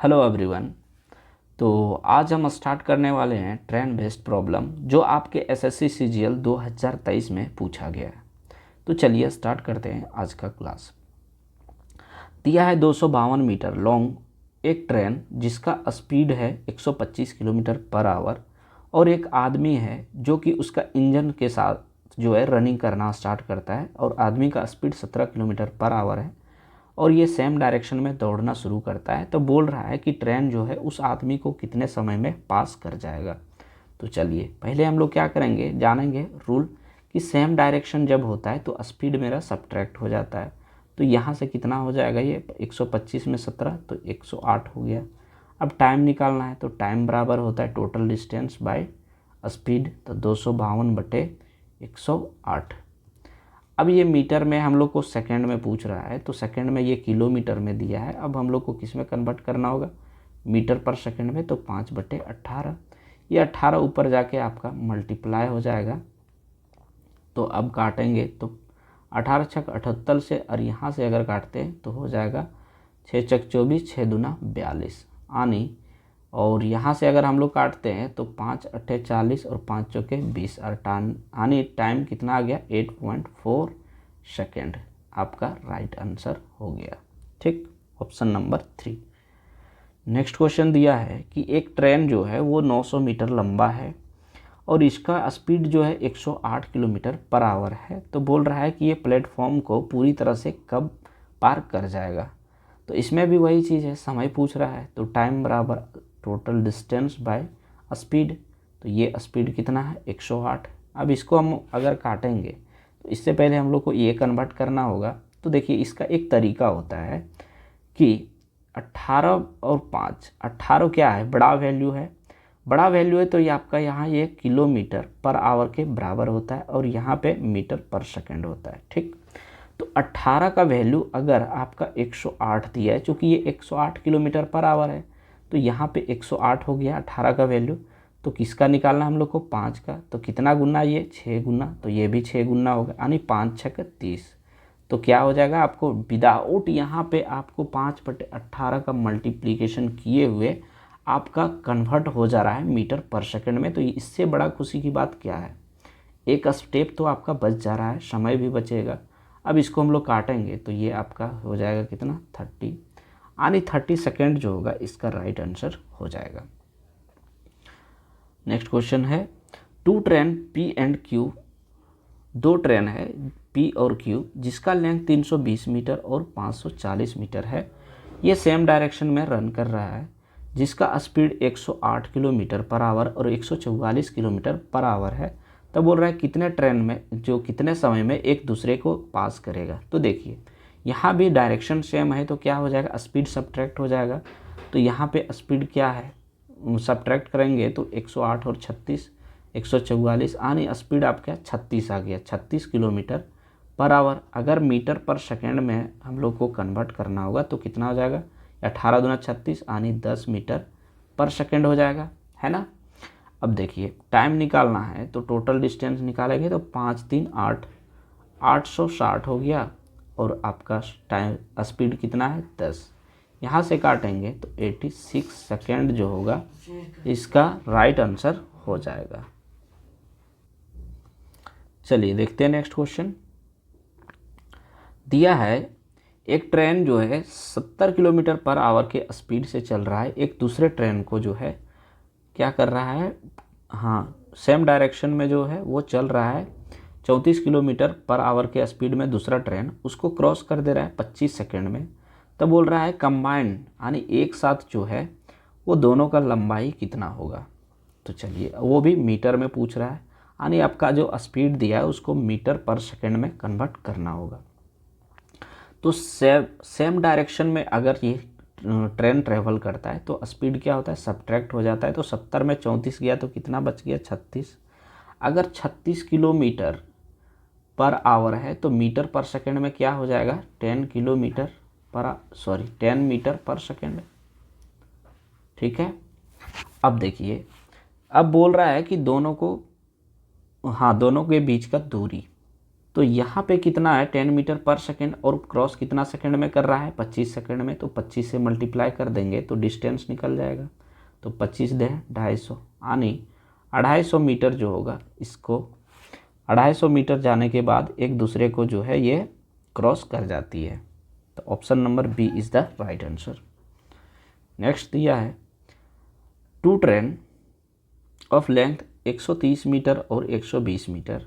Hello everyone. तो आज हम स्टार्ट करने वाले हैं ट्रेन बेस्ड प्रॉब्लम जो आपके एसएससी सीजीएल 2023 में पूछा गया है। तो चलिए स्टार्ट करते हैं आज का क्लास। दिया है 252 मीटर लॉन्ग एक ट्रेन जिसका स्पीड है 125 किलोमीटर पर आवर और एक आदमी है जो कि उसका इंजन के साथ जो है रनिंग करना स्टार्ट करता है और आदमी का स्पीड 17 किलोमीटर पर आवर है और ये सेम डायरेक्शन में दौड़ना शुरू करता है। तो बोल रहा है कि ट्रेन जो है उस आदमी को कितने समय में पास कर जाएगा। तो चलिए पहले हम लोग क्या करेंगे, जानेंगे रूल कि सेम डायरेक्शन जब होता है तो स्पीड मेरा सब्ट्रैक्ट हो जाता है। तो यहाँ से कितना हो जाएगा, ये 125 में 17 तो 108 हो गया। अब टाइम निकालना है तो टाइम बराबर होता है टोटल डिस्टेंस बाय स्पीड, तो 252/108। अब ये मीटर में हम लोग को सेकंड में पूछ रहा है तो सेकंड में ये किलोमीटर में दिया है। अब हम लोग को किस में कन्वर्ट करना होगा, मीटर पर सेकंड में, तो 5/18। ये 18 ऊपर जाके आपका मल्टीप्लाई हो जाएगा। तो अब काटेंगे तो 18 छक 78 से, और यहाँ से अगर काटते हैं तो हो जाएगा 6 छक 24, 6 दूना 42 आनी। और यहाँ से अगर हम लोग काटते हैं तो 5 अट्ठे 40 और 5 चौके 20 और आनी टाइम कितना आ गया 8.4 सेकेंड। आपका राइट आंसर हो गया। ठीक, ऑप्शन नंबर 3। नेक्स्ट क्वेश्चन दिया है कि एक ट्रेन जो है वो 900 मीटर लंबा है और इसका स्पीड जो है 108 किलोमीटर पर आवर है। तो बोल रहा है कि ये प्लेटफॉर्म को पूरी तरह से कब पार कर जाएगा। तो इसमें भी वही चीज़ है, समय पूछ रहा है तो टाइम बराबर टोटल डिस्टेंस बाय स्पीड। तो ये स्पीड कितना है 108। अब इसको हम अगर काटेंगे तो इससे पहले हम लोग को ये कन्वर्ट करना होगा। तो देखिए इसका एक तरीका होता है कि 18 और 5, 18 क्या है, बड़ा वैल्यू है। बड़ा वैल्यू है तो ये आपका यहाँ ये किलोमीटर पर आवर के बराबर होता है और यहाँ पे मीटर पर सेकंड होता है। ठीक, तो 18 का वैल्यू अगर आपका 108 दिया है, चूँकि ये 108 किलोमीटर पर आवर है तो यहाँ पे 108 हो गया 18 का वैल्यू। तो किसका निकालना हम लोग को, 5 का। तो कितना गुना, ये 6 गुना, तो ये भी 6 गुना होगा, यानी 5 छक 30। तो क्या हो जाएगा आपको विदाउट यहाँ पे आपको 5/18 का मल्टीप्लीकेशन किए हुए आपका कन्वर्ट हो जा रहा है मीटर पर सेकंड में। तो इससे बड़ा खुशी की बात क्या है, एक स्टेप तो आपका बच जा रहा है, समय भी बचेगा। अब इसको हम लोग काटेंगे तो ये आपका हो जाएगा कितना 30, यानी 30 सेकेंड जो होगा इसका राइट आंसर हो जाएगा। नेक्स्ट क्वेश्चन है, two train P and Q, दो ट्रेन है पी और क्यू जिसका लेंथ 320 मीटर और 540 मीटर है। ये सेम डायरेक्शन में रन कर रहा है जिसका स्पीड 108 किलोमीटर पर आवर और 144 किलोमीटर पर आवर है। तो बोल रहा है कितने ट्रेन में जो कितने समय में एक दूसरे को पास करेगा। तो देखिए यहाँ भी डायरेक्शन सेम है तो क्या हो जाएगा, स्पीड सब्ट्रैक्ट हो जाएगा। तो यहाँ पे स्पीड क्या है, सब्ट्रैक्ट करेंगे तो 108 और 36 144, आनी स्पीड आपका 36 आ गया, 36 किलोमीटर पर आवर। अगर मीटर पर सेकेंड में हम लोग को कन्वर्ट करना होगा तो कितना हो जाएगा, 18 दूना 36 आनी 10 मीटर पर सेकेंड हो जाएगा, है ना। अब देखिए टाइम निकालना है तो टोटल डिस्टेंस निकालेंगे तो 5 3 8, 860 हो गया और आपका टाइम स्पीड कितना है 10। यहाँ से काटेंगे तो 86 सेकेंड जो होगा इसका राइट आंसर हो जाएगा। चलिए देखते हैं नेक्स्ट क्वेश्चन। दिया है एक ट्रेन जो है 70 किलोमीटर पर आवर के स्पीड से चल रहा है, एक दूसरे ट्रेन को जो है क्या कर रहा है, हाँ सेम डायरेक्शन में जो है वो चल रहा है 34 किलोमीटर पर आवर के स्पीड में, दूसरा ट्रेन उसको क्रॉस कर दे रहा है 25 सेकेंड में। तब बोल रहा है कंबाइंड यानी एक साथ जो है वो दोनों का लंबाई कितना होगा। तो चलिए वो भी मीटर में पूछ रहा है, यानी आपका जो स्पीड दिया है उसको मीटर पर सेकेंड में कन्वर्ट करना होगा। तो सेम डायरेक्शन में अगर ये ट्रेन ट्रेवल करता है तो स्पीड क्या होता है, सब्ट्रैक्ट हो जाता है। तो 70 में 34 गया तो कितना बच गया 36। अगर 36 किलोमीटर पर आवर है तो मीटर पर सेकंड में क्या हो जाएगा 10 मीटर पर सेकंड। ठीक है, अब देखिए अब बोल रहा है कि दोनों को, हाँ दोनों के बीच का दूरी, तो यहाँ पे कितना है 10 मीटर पर सेकेंड, और क्रॉस कितना सेकेंड में कर रहा है 25 सेकेंड में, तो 25 से मल्टीप्लाई कर देंगे तो डिस्टेंस निकल जाएगा। तो 25 दे 250, यानी 250 मीटर जो होगा, इसको 250 मीटर जाने के बाद एक दूसरे को जो है ये क्रॉस कर जाती है। तो option number B is the right answer. Next दिया है two train of length 130 metre और 120 metre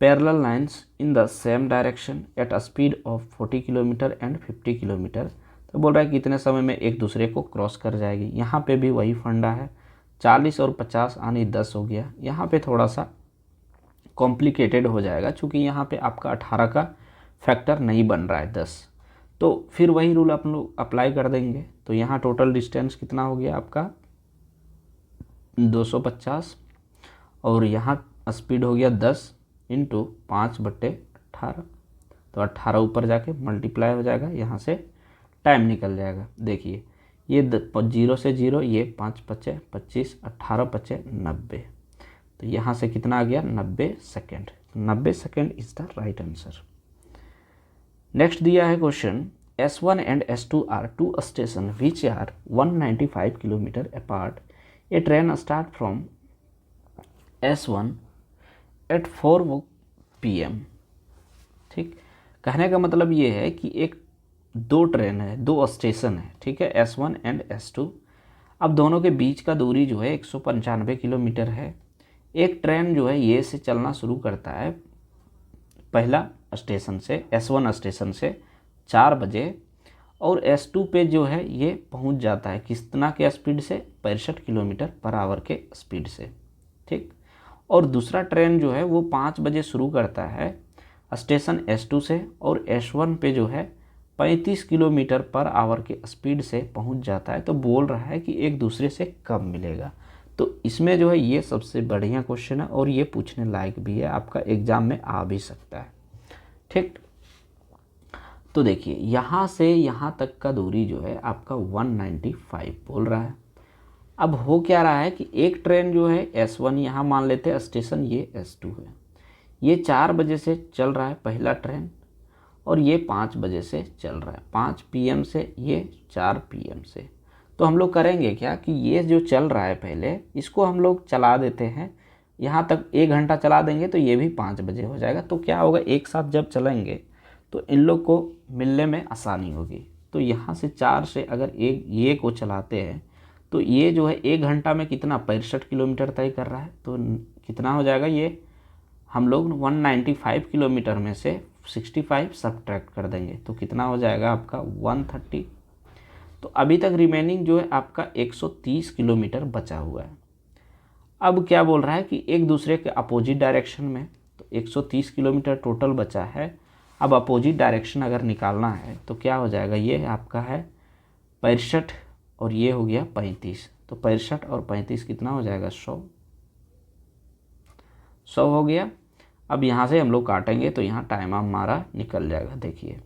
parallel lines in the same direction at a speed of 40 kilometre and 50 kilometre. तो बोल रहा है कि कितने समय में एक दूसरे को क्रॉस कर जाएगी। यहाँ पे भी वही फंडा है, 40 और 50 यानी 10 हो गया। यहाँ पे थोड़ा सा कॉम्प्लिकेटेड हो जाएगा, चूँकि यहाँ पे आपका 18 का फैक्टर नहीं बन रहा है 10, तो फिर वही रूल अपन लोग अप्लाई कर देंगे। तो यहाँ टोटल डिस्टेंस कितना हो गया आपका 250, और यहाँ स्पीड हो गया 10 इंटू 5/18, तो 18 ऊपर जाके मल्टीप्लाई हो जाएगा, यहाँ से टाइम निकल जाएगा। देखिए ये 0 से 0, ये 5 पचे 25, 18 पचे 90, तो यहाँ से कितना आ गया 90 second. 90 second is the right answer. Next दिया है question S1 and S2 are two station which are 195 kilometre apart. A train start from S1 at 4 PM। ठीक, कहने का मतलब ये है कि एक दो ट्रेन है, दो स्टेशन है, ठीक है, S1 एंड S2। अब दोनों के बीच का दूरी जो है 195 किलोमीटर है। एक ट्रेन जो है ये से चलना शुरू करता है पहला स्टेशन से, S1 स्टेशन से 4 बजे, और S2 पे जो है ये पहुंच जाता है कितना के स्पीड से 65 किलोमीटर पर आवर के स्पीड से। ठीक, और दूसरा ट्रेन जो है वो 5 बजे शुरू करता है स्टेशन S2 से, और S1 पे जो है 35 किलोमीटर पर आवर के स्पीड से पहुंच जाता है। तो बोल रहा है कि एक दूसरे से कब मिलेगा। तो इसमें जो है ये सबसे बढ़िया क्वेश्चन है, और ये पूछने लायक भी है, आपका एग्जाम में आ भी सकता है। ठीक, तो देखिए यहाँ से यहाँ तक का दूरी जो है आपका 195 बोल रहा है। अब हो क्या रहा है कि एक ट्रेन जो है S1, यहाँ मान लेते हैं स्टेशन ये S2 है, ये 4 बजे से चल रहा है पहला ट्रेन, और ये 5 बजे से चल रहा है, 5 PM से, ये 4 PM से। तो हम लोग करेंगे क्या कि ये जो चल रहा है पहले इसको हम लोग चला देते हैं, यहाँ तक 1 घंटा चला देंगे तो ये भी 5 बजे हो जाएगा। तो क्या होगा, एक साथ जब चलेंगे तो इन लोग को मिलने में आसानी होगी। तो यहाँ से 4 से अगर एक ये को चलाते हैं तो ये जो है 1 घंटा में कितना 65 किलोमीटर तय कर रहा है। तो कितना हो जाएगा, ये हम लोग 195 किलोमीटर में से 65 सब्ट्रैक्ट कर देंगे तो कितना हो जाएगा आपका 130। तो अभी तक रिमेनिंग जो है आपका 130 किलोमीटर बचा हुआ है। अब क्या बोल रहा है कि एक दूसरे के अपोजिट डायरेक्शन में, तो 130 किलोमीटर टोटल बचा है। अब अपोजिट डायरेक्शन अगर निकालना है तो क्या हो जाएगा, ये आपका है 65 और ये हो गया 35, तो 65 और 35 कितना हो जाएगा 100 हो गया। अब यहाँ से हम लोग काटेंगे तो यहाँ टाइम हमारा निकल जाएगा। देखिए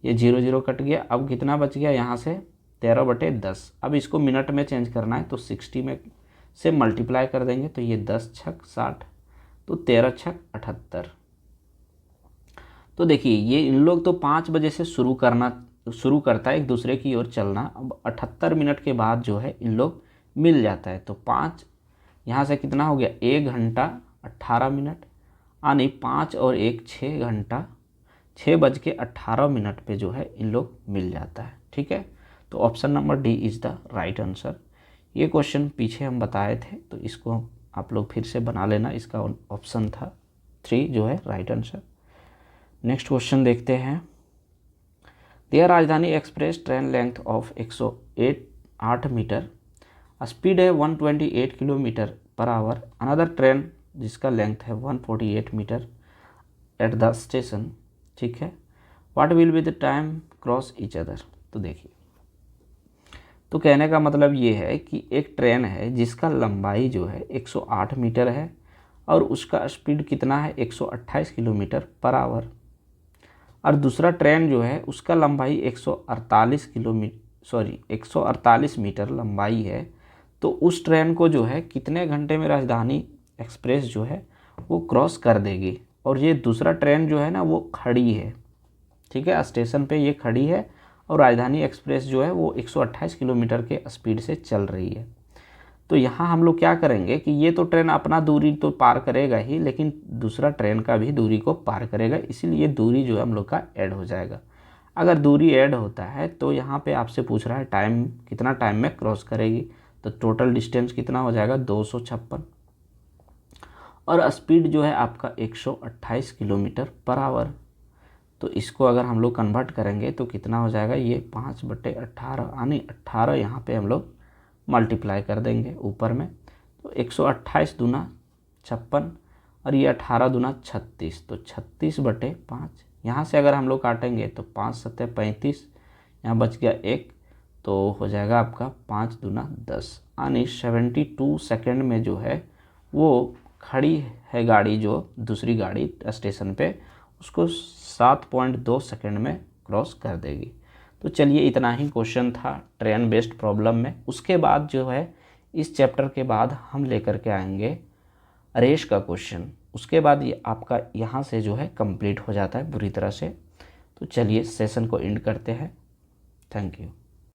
ये 0 0 कट गया। अब कितना बच गया यहाँ से 13/10। अब इसको मिनट में चेंज करना है तो 60 में से मल्टीप्लाई कर देंगे तो ये 10 छक 60, तो 13 छक 78। तो देखिए ये इन लोग तो 5 बजे से शुरू करता है एक दूसरे की ओर चलना। अब 78 मिनट के बाद जो है इन लोग मिल जाता है। तो 5 यहाँ से कितना हो गया 1 घंटा 18 मिनट, यानी 5 और 1 6 घंटा 6:18 पे जो है इन लोग मिल जाता है। ठीक है, तो option number D is the right answer. ये क्वेश्चन पीछे हम बताए थे तो इसको आप लोग फिर से बना लेना। इसका ऑप्शन था 3 जो है राइट आंसर। नेक्स्ट क्वेश्चन देखते हैं। दिया Rajdhani express train length of 108 metre, speed है 128 kilometre per hour. Another train जिसका लेंथ है 148 मीटर एट द स्टेशन। ठीक है, what will be the time cross each other. तो देखिए, तो कहने का मतलब ये है कि एक ट्रेन है जिसका लंबाई जो है 108 मीटर है और उसका स्पीड कितना है 128 किलोमीटर पर आवर, और दूसरा ट्रेन जो है उसका लंबाई 148 मीटर लंबाई है। तो उस ट्रेन को जो है कितने घंटे में राजधानी एक्सप्रेस जो है वो क्रॉस कर देगी। और ये दूसरा ट्रेन जो है ना वो खड़ी है, ठीक है, स्टेशन पे ये खड़ी है और राजधानी एक्सप्रेस जो है वो 128 किलोमीटर के स्पीड से चल रही है। तो यहाँ हम लोग क्या करेंगे कि ये तो ट्रेन अपना दूरी तो पार करेगा ही, लेकिन दूसरा ट्रेन का भी दूरी को पार करेगा, इसीलिए दूरी जो है हम लोग का ऐड हो जाएगा। अगर दूरी ऐड होता है तो यहाँ पे आपसे पूछ रहा है टाइम, कितना टाइम में क्रॉस करेगी, तो टोटल डिस्टेंस कितना हो जाएगा 256, और स्पीड जो है आपका 128 किलोमीटर पर आवर। तो इसको अगर हम लोग कन्वर्ट करेंगे तो कितना हो जाएगा, ये 5/18 यानी 18 यहाँ पे हम लोग मल्टीप्लाई कर देंगे ऊपर में। तो 128 दूना 56 और ये 18 दूना 36, तो 36/5। यहाँ से अगर हम लोग काटेंगे तो 5 7 35, यहाँ बच गया 1, तो हो जाएगा आपका 5 दूना 10, यानी 72 सेकेंड में जो है वो खड़ी है गाड़ी, जो दूसरी गाड़ी स्टेशन पे, उसको 7.2 सेकेंड में क्रॉस कर देगी। तो चलिए इतना ही क्वेश्चन था ट्रेन बेस्ड प्रॉब्लम में। उसके बाद जो है इस चैप्टर के बाद हम लेकर के आएंगे रेस का क्वेश्चन। उसके बाद ये आपका यहाँ से जो है कंप्लीट हो जाता है पूरी तरह से। तो चलिए सेशन को एंड करते हैं। Thank you.